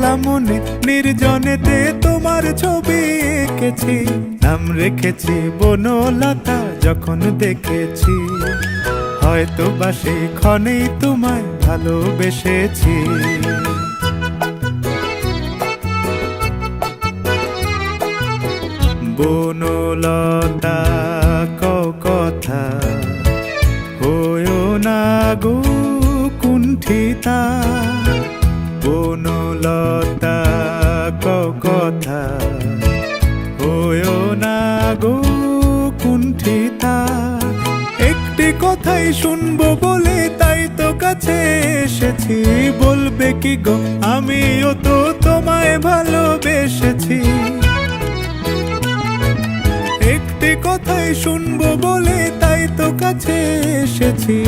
একলা মনে নির্জনেতে তোমার ছবি এঁকেছি, নাম রেখেছি বনলতা যখন দেখেছি, হয়তো বা সেই ক্ষণেই তোমায় ভালোবেসেছি। বনলতা কও কথা, হয়ো না গো কুণ্ঠিতা, বনলতা কও কথা, হয়ো না গো কুণ্ঠিতা। একটি কথাই শুনবো বলে তাই তো কাছে এসেছি, বলবে কি গো আমিও তো তোমায় ভালোবেসেছি। একটি কথাই শুনবো বলে তাই তো কাছে এসেছি।